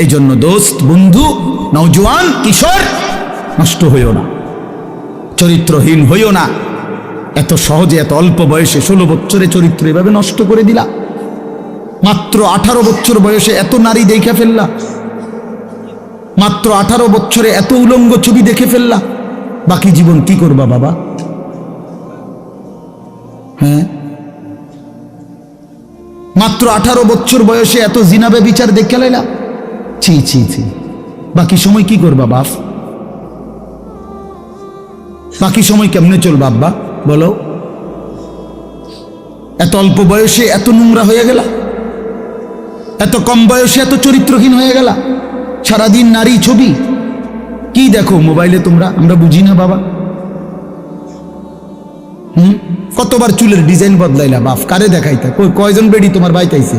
এই জন্য দোস্ত, বন্ধু, নওজোয়ান, কিশোর, নষ্ট হইও না, চরিত্রহীন হইও না। এত সহজে, এত অল্প বয়সে 16 বছরে চরিত্র এভাবে নষ্ট করে দিলা। মাত্র 18 বছর বয়সে এত নারী দেখে ফেললা, মাত্র 18 বছরে এত উলঙ্গ ছবি দেখে ফেললা। বাকি জীবন কি করবা বাবা? হ্যাঁ, মাত্র 18 বছর বয়সে এত জিনা ব্যভিচার দেখে লাইলা। ছি ছি ছি। বাকি সময় কি করবা বাপ? বাকি সময় কেমনে চলবা আব্বা বলো? এত অল্প বয়সে এত নোংরা হয়ে গেলা, এত কম বয়সে এত চরিত্রহীন হয়ে গেলা। সারাদিন নারী ছবি কি দেখো মোবাইলে তোমরা? আমরা বুঝি না বাবা। কতবার চুলের ডিজাইন বদলাইলা বাপ? কারে দেখাইতা? কয়জন বেডি তোমার বাইতাইছে?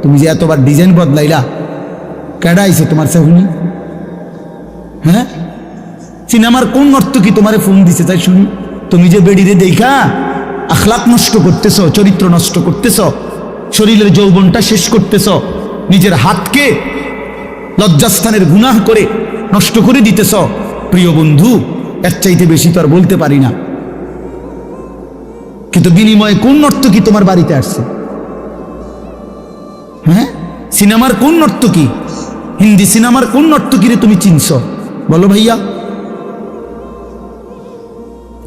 তুমি যে এতবার ডিজাইন বদলাইলা, কেডা আইছে তোমার সাহুনি? হ্যাঁ, সিনেমার কোন নর্তকী তোমারে ফোন দিছে তাই শুনি? তুমি যে বেডিরে দেখা আখলাক নষ্ট করতেছ, চরিত্র নষ্ট করতেছ, শরীরের যৌবনটা শেষ করতেছ, নিজের হাতকে লজ্জাস্থানের গুনাহ করে নষ্ট করে দিতেছ। প্রিয় বন্ধু, এর চাইতে বেশি তো আর বলতে পারি না। কিন্তু বিনিময়ে কোন নর্তকী তোমার বাড়িতে আসছে? হ্যাঁ, সিনেমার কোন নর্তকী, হিন্দি সিনেমার কোন নর্তকীরে তুমি চিনছ বলো ভাইয়া?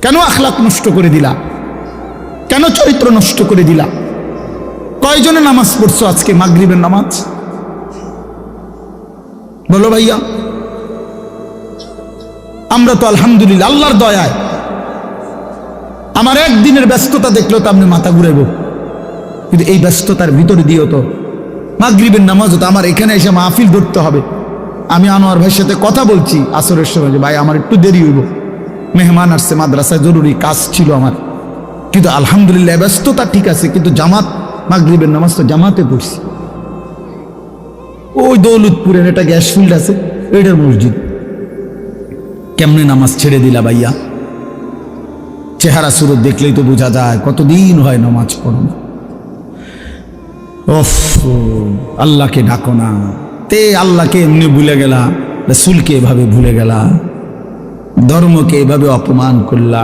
কেন আখলাক নষ্ট করে দিলা? কেন চরিত্র নষ্ট করে দিলা? কয়জনে নামাজ পড়ছো আজকে মাগরিবের নামাজ বলো ভাইয়া? আমরা তো আলহামদুলিল্লাহ আল্লাহর দয়ায় আমার একদিনের ব্যস্ততা দেখলেও তো আপনি মাথা ঘুরাইব, কিন্তু এই ব্যস্ততার ভিতরে দিয়েও তো মাগরিবের নামাজও তো আমার এখানে এসে মাহফিল ধরতে হবে। আমি আনোয়ার ভাইয়ের সাথে কথা বলছি আসরের সময় যে ভাই আমার একটু দেরি হইব, মেহমান আসছে, মাদ্রাসায় জরুরি কাজ ছিল আমার, কিন্তু আলহামদুলিল্লাহ ব্যস্ততা ঠিক আছে, কিন্তু জামাত মাগরিবের নামাজ তো জামাতে পড়ছি। ওই দৌলতপুরের একটা গ্যাস ফিল্ড আছে, ওইটার মসজিদ। কেমনে নামাজ ছেড়ে দিলা ভাইয়া? চেহারা সুরত দেখলেই তো বোঝা যায় কতদিন হয় নামাজ পড়ো না। ওফ, আল্লাহকে ডাকো না। তে আল্লাহকে এমনি ভুলে গেলা, রাসূলকে এভাবে ভুলে গেলা, ধর্মকে এভাবে অপমান করলা,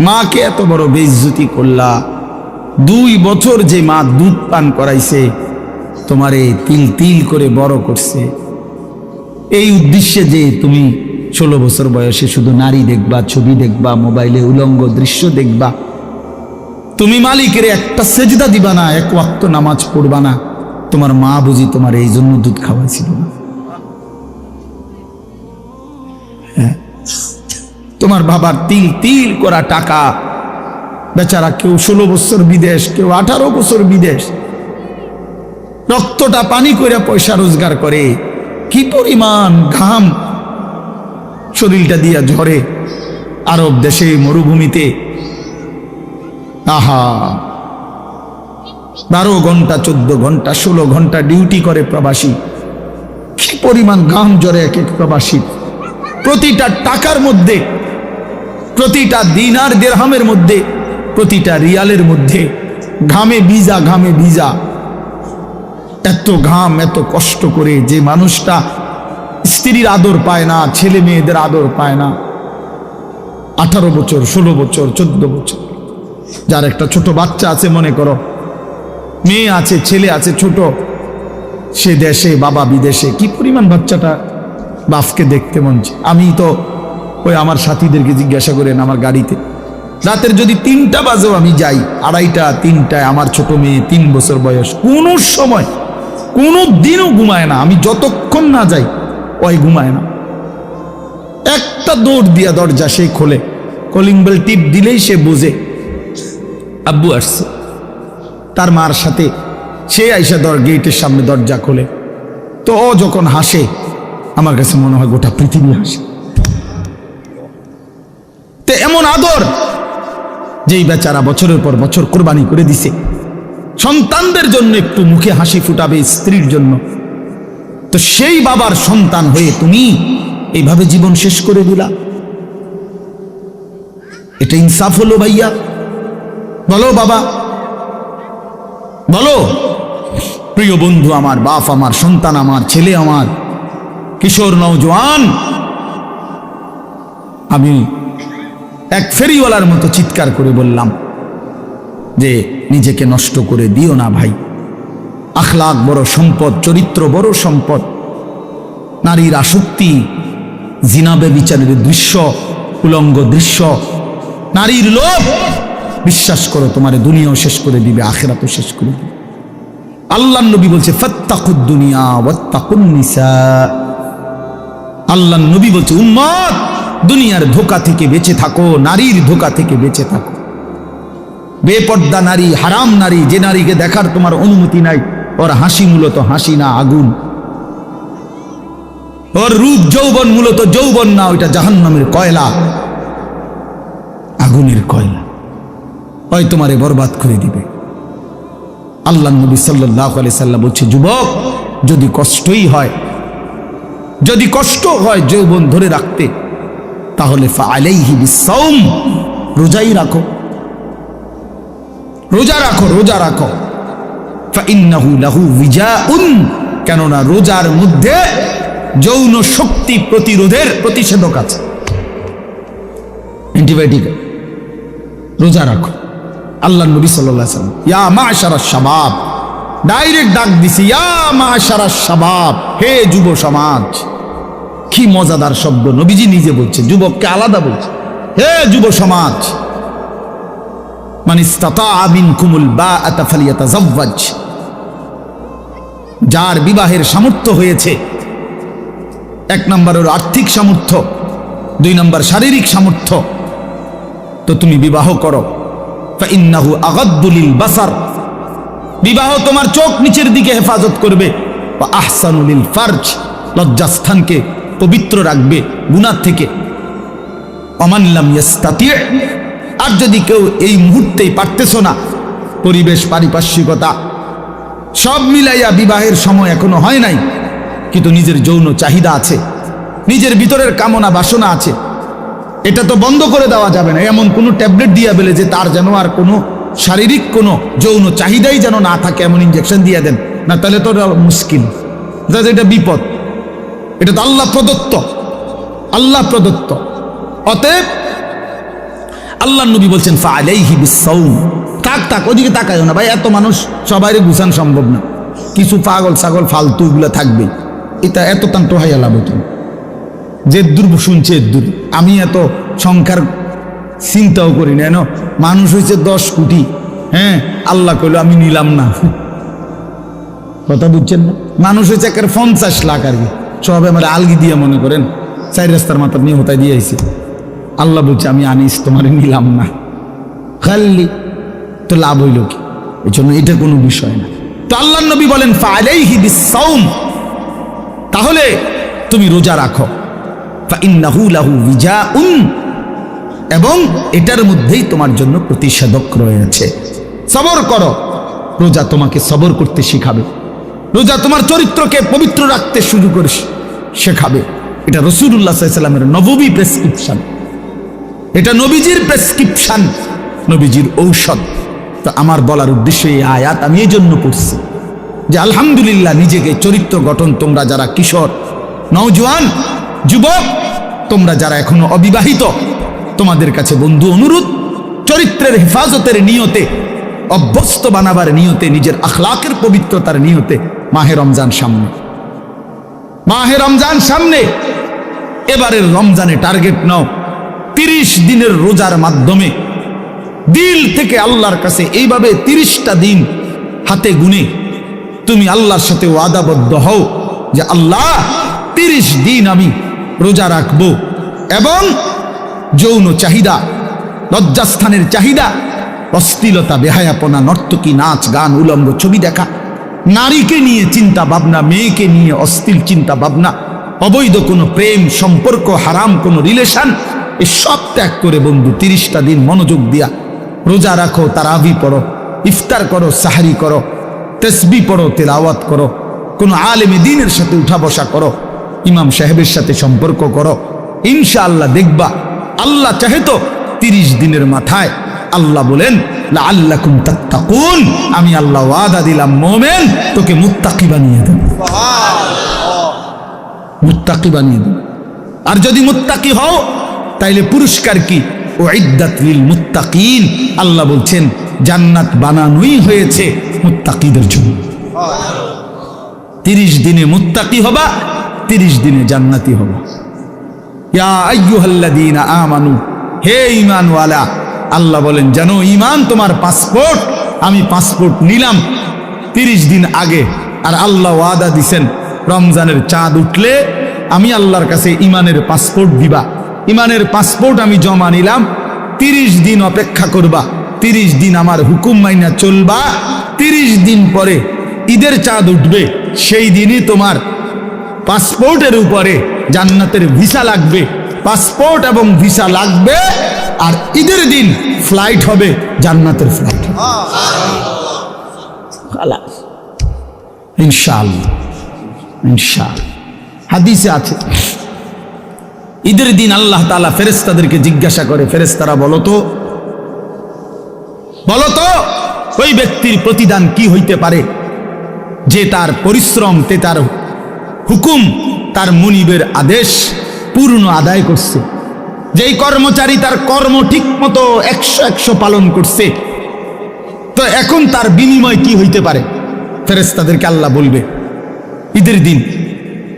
মাকে এত বড় বেইজ্জতি করলা। 2 বছর যে মা দুধ পান করাইছে, তোমারে তিল তিল করে বড় করছে, এই উদ্দেশ্যে যে তুমি 16 বছর বয়সে শুধু নারী দেখবা, ছবি দেখবা, মোবাইলে উলঙ্গ দৃশ্য দেখবা, তুমি মালিকের একটা সেজদা দিবা না, 1 ওয়াক্ত নামাজ পড়বা না। তোমার মা বুঝি তোমার এই জন্য দুধ খাওয়াইছিল না? হ্যাঁ, তোমার বাবার তিল তিল করা টাকা, বেচারা কেউ 16 বছর বিদেশ, কেউ 18 বছর বিদেশ, রক্তটা পানি করে পয়সা রোজগার করে, কি পরিমাণ ঘাম শরীরটা দিয়া ঝরে আরব দেশে মরুভূমিতে। আহা, 12 ঘন্টা 14 ঘন্টা 16 ঘন্টা ডিউটি করে প্রবাসী, কি পরিমাণ ঘাম ঝরে এক এক প্রবাসী। প্রতিটা টাকার মধ্যে, প্রতিটা দিনার দিরহামের মধ্যে, প্রতিটা রিয়ালের মধ্যে ঘামে ভিজা, ঘামে ভিজা। এত ঘাম, এত কষ্ট করে যে মানুষটা স্ত্রীর আদর পায় না, ছেলে মেয়েদের আদর পায় না, 18 বছর 16 বছর 14 বছর, যার একটা ছোট বাচ্চা আছে, মনে করো মেয়ে আছে, ছেলে আছে ছোট, সে দেশে, বাবা বিদেশে, কি পরিমাণ বাচ্চাটা বাপকে দেখতে মন চায়। আমি তো ওই আমার সাথীদেরকে জিজ্ঞাসা করেন, আমার গাড়িতে রাতের যদি 3টা বাজেও আমি যাই, 2:30 3টায়, আমার ছোট মেয়ে 3 বছর বয়স, কোনো সময় কোনো দিনও ঘুমায় না। আমি যতক্ষণ না যাই ওই ঘুমায় না। একটা দৌড় দিয়া দরজা সে খোলে, কলিং বেল টিপ দিলেই সে বোঝে আব্বু আসছে। তার মার সাথে সে আইসা গেটের সামনে দরজা খোলে, তো ও যখন হাসে আমার কাছে মনে হয় গোটা পৃথিবী হাসে। তো এমন আদর যেই বেচারা বছরের পর বছর কোরবানি করে দিছে সন্তানদের জন্য, একটু মুখে হাসি ফুটাবে স্ত্রীর জন্য, তো সেই বাবার সন্তান হয়ে তুমি এইভাবে জীবন শেষ করে দিলা। এটা ইনসাফ হলো ভাইয়া? বলো বাবা, বলো। প্রিয় বন্ধু আমার, বাপ আমার, সন্তান আমার, ছেলে আমার, কিশোর নওজোয়ান, আমি এক ফেরিওয়ালার মতো চিৎকার করে বললাম যে নিজেকে নষ্ট করে দিও না ভাই। আখলাক বড় সম্পদ, চরিত্র বড় সম্পদ। নারীর আসক্তি, জিনাবে বিচারের দৃশ্য, উলঙ্গ দৃশ্য, নারীর লোভ, বিশ্বাস করো তোমার দুনিয়াও শেষ করে দিবে, আখিরাতও শেষ করে দিবে। আল্লাহর নবী বলছে ফাত্তাকুদ দুনিয়া ওয়াত্তাকুন নিসা। আল্লাহর নবী বলছে উম্মত, দুনিয়ার ধোঁকা থেকে বেঁচে থাকো, নারীর ধোঁকা থেকে বেঁচে থাকো। বেপর্দা নারী, হারাম নারী, যে নারীকে দেখার তোমার অনুমতি নাই, ওর হাসি মূলত হাসি না, আগুন। ওর রূপ যৌবন মূলত যৌবন না, ওইটা জাহান্নামের কয়লা, আগুনের কয়লা, ওই তোমারে বরবাদ করে দিবে। আল্লাহ নবী সাল্লাল্লাহু আলাইহি সাল্লাম বলছে যুবক, যদি কষ্টই হয়, যদি কষ্ট হয় যৌবন ধরে রাখতে, তাহলে ফাআলাইহি বিসসাওম, রোজাই রাখো, রোজা রাখো, রোজা রাখো। ফাইন্নাহু লাহু বিজাউন, কেননা রোজার মধ্যে যৌন শক্তি প্রতিরোধের প্রতিষেধক আছে, অ্যান্টিবায়োটিক। রোজা রাখো। আল্লাহ নবী সাল্লাল্লাহু আলাইহি ওয়াসাল্লাম ইয়া মাশারাশ শাবাব, ডাইরেক্ট ডাক দিছি, ইয়া মাশারাশ শাবাব, হে যুব সমাজ। কি মজাদার শব্দ, নবীজি নিজে বলছে, যুবককে আলাদা বলছে, হে যুব সমাজ। মান ইসতাতাআ মিনকুমুল বাআতা ফালিয়াতাযাওয়াজ, যার বিবাহের সামর্থ্য হয়েছে, এক নম্বর হলো আর্থিক সামর্থ্য, দুই নম্বর শারীরিক সামর্থ্য, তো তুমি বিবাহ করো। ফাইন্নাহু আগাদ্দু লিল বাসার, বিবাহ তোমার চোখ নিচের দিকে হেফাজত করবে। ওয়া আহসানু লিল ফারজ, লজ্জাস্থানকে পবিত্র রাখবে গুনাহ থেকে। ওমান লাম ইয়াস্তাতি, আর যদি কেউ এই মুহূর্তেই পারতেছো না, পরিবেশ, পারিপার্শ্বিকতা সব মিলাইয়া বিবাহের সময় এখনো হয় নাই, কিন্তু নিজের যৌন চাহিদা আছে, নিজের ভিতরের কামনা বাসনা আছে, এটা তো বন্ধ করে দেওয়া যাবে না। এমন কোনো ট্যাবলেট দিয়া বেলে যে তার যেন আর কোনো শারীরিক কোনো যৌন চাহিদাই যেন না থাকে, এমন ইনজেকশন দিয়ে দেন না, তাহলে তো মুশকিল, এটা বিপদ। এটা তো আল্লাহ প্রদত্ত, আল্লাহ প্রদত্ত। অতএব আল্লাহ নবী বলছেন ফাআলাইহি বিসসাওম, তাক ওদিকে তাকায় না ভাই, এত মানুষ সবাইরে গুছান সম্ভব না, কিছু পাগল ছাগল ফালতু গুলা থাকবে, এটা এত তান টোহাইয়া লাভ হতো। যে দূর শুনছে দূর, আমি এত সংখ্যার চিন্তাও করি না, এন মানুষ হয়েছে 10 কোটি, হ্যাঁ, আল্লাহ কইল আমি নিলাম না, কথা বুঝছেন না? মানুষ হয়েছে 50 লাখ আর কি, সব আমার আলগি দিয়ে মনে করেন 4 রাস্তার মাথা নিয়ে হতায় দিয়ে আইছে। আল্লাহ বলছে আমি আনিস, তোমারে নিলাম না, খালি তো লাভ হইল কি? এই জন্য এটা কোনো বিষয় না। তো আল্লাহ নবী বলেন ফাআলাইহি বিসসাওম, তাহলে তুমি রোজা রাখো। ফাইন্নাহু লাহু বিজাউন, এবং এটার মধ্যেই তোমার জন্য প্রতিষেধক রয়েছে। সবর করো, রোজা তোমাকে সবর করতে শিখাবে, রোজা তোমার চরিত্রকে পবিত্র রাখতে শুরু করে শেখাবে। এটা রাসূলুল্লাহ সাল্লাল্লাহু আলাইহি ওয়াসাল্লামের নববী প্রেসক্রিপশন, এটা নবীজির প্রেসক্রিপশন, নবীজির ঔষধ। তো আমার বলার উদ্দেশ্য এই আয়াত আমি এই জন্য পড়ছি যে আলহামদুলিল্লাহ, নিজেকে চরিত্র গঠন, তোমরা যারা কিশোর, নওজোয়ান, যুবক, তোমরা যারা এখনো অবিবাহিত, তোমাদের কাছে বন্ধু অনুরোধ, চরিত্রের হেফাজতের নিয়তে, অভ্যস্ত বানাবার নিয়তে, নিজের আখলাকের পবিত্রতার নিয়তে মাহে রমজান সামনে, মাহে রমজান সামনে, এবারের রমজানে টার্গেট নাও 30 দিনের রোজার মাধ্যমে দিল থেকে আল্লাহর কাছে এইভাবে 30টা দিন হাতে গুনে তুমি আল্লাহর সাথে ওয়াদাবদ্ধ হও যে আল্লাহ 30 দিন আমি রোজা রাখবো, এবং যৌন চাহিদা, লজ্জাস্থানের চাহিদা, অশ্লীলতা, বেহায়াপনা, নর্তকী, নাচ গান, উলঙ্গ ছবি দেখা, নারীকে নিয়ে চিন্তা ভাবনা, মেয়েকে নিয়ে অশ্লীল চিন্তা ভাবনা, অবৈধ কোনো প্রেম সম্পর্ক, হারাম কোনো রিলেশন, এই সব ত্যাগ করে বন্ধু 30টা দিন মনোযোগ দিয়া রোজা রাখো, তারাবি পড়ো, ইফতার করো, সাহারি করো, তাসবিহ পড়ো, তেলাওয়াত করো, কোনো আলেমে দ্বীনের সাথে উঠা বসা করো, ইমাম সাহেবের সাথে সম্পর্ক করো। ইনশাআল্লাহ দেখবা, আল্লাহ চাহে তো 30 দিনের মাথায় আল্লাহ বলেন লাআল্লাকুম তাত্তাকুন, আমি আল্লাহ ওয়াদা দিলাম মুমিন তোকে মুত্তাকি বানিয়ে দেব, মুত্তাকি বানিয়ে দেব। আর যদি মুত্তাকি হও তাইলে পুরস্কার কি? উইদ্দাত লিল মুত্তাকিন, আল্লাহ বলছেন জান্নাত বানানোই হয়েছে মুত্তাকিদের জন্য। 30 দিনে মুত্তাকি হবা, 30 দিনে জান্নাতি হবা। ইয়া আইয়ুহাল্লাযীনা আমানু, হে ঈমানওয়ালা, আল্লাহ বলেন জানো ঈমান তোমার পাসপোর্ট, আমি পাসপোর্ট নিলাম 30 দিন আগে। আর আল্লাহ ওয়াদা দিছেন রমজানের চাঁদ উঠলে আমি আল্লাহর কাছে ঈমানের পাসপোর্ট দিবা। ঈমানের পাসপোর্ট আমি জমা নিলাম, 30 দিন অপেক্ষা করবা, 30 দিন আমার হুকুম মাইনা চলবা। 30 দিন পরে ঈদের চাঁদ উঠবে, সেই দিনই তোমার পাসপোর্টের উপরে জান্নাতের ভিসা লাগবে। পাসপোর্ট এবং ভিসা লাগবে, আর ঈদের দিন ফ্লাইট হবে, জান্নাতের ফ্লাইট। ইনশাআল্লাহ, ইনশাআল্লাহ। হাদিসে আছে ঈদের দিন আল্লাহ তাআলা ফেরেশতাদেরকে জিজ্ঞাসা করে, ফেরেশতারা বলো তো ওই ব্যক্তির প্রতিদান কি হইতে পারে যে তার পরিশ্রম, তার হুকুম, তার মুনিবের আদেশ পূর্ণ আদায় করছে। যেই কর্মচারী তার কর্ম ঠিক মতো 100 পালন করছে, তো এখন তার বিনিময় কি হইতে পারে? ফেরেশতাদেরকে আল্লাহ বলবে ঈদের দিন,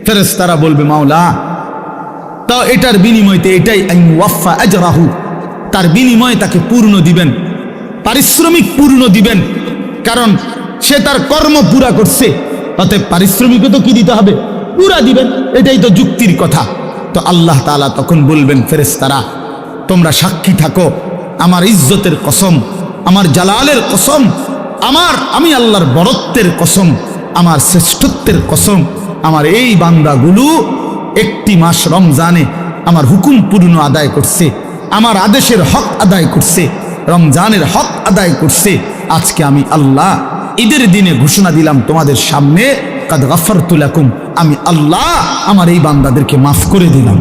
ফেরেশতারা বলবে মাওলা তো এটার বিনিময়তে এটাই আন ওয়াফা আজরাহু, তার বিনিময় তাকে পূর্ণ দিবেন, পারিশ্রমিক পূর্ণ দিবেন, কারণ সে তার কর্ম পুরা করছে, অতএব পারিশ্রমিকও তো কি দিতে হবে? পুরা দিবেন, এটাই তো যুক্তির কথা। তো আল্লাহ তাআলা তখন বলবেন ফেরেশতারা তোমরা সাক্ষী থাকো, আমার ইজ্জতের কসম, আমার জালালের কসম, আমি আল্লাহর বরত্বের কসম, আমার শ্রেষ্ঠত্বের কসম, আমার এই বান্দাগুলো 1 মাস রমজানে আমার হুকুম পূর্ণ আদায় করছে, আমার আদেশের হক আদায় করছে, রমজানের হক আদায় করছে। আজকে আমি আল্লাহ ঈদের দিনে ঘোষণা দিলাম তোমাদের সামনে, কাদ গাফারতু লাকুম, আমি আল্লাহ আমার এই বান্দাদেরকে মাফ করে দিলাম।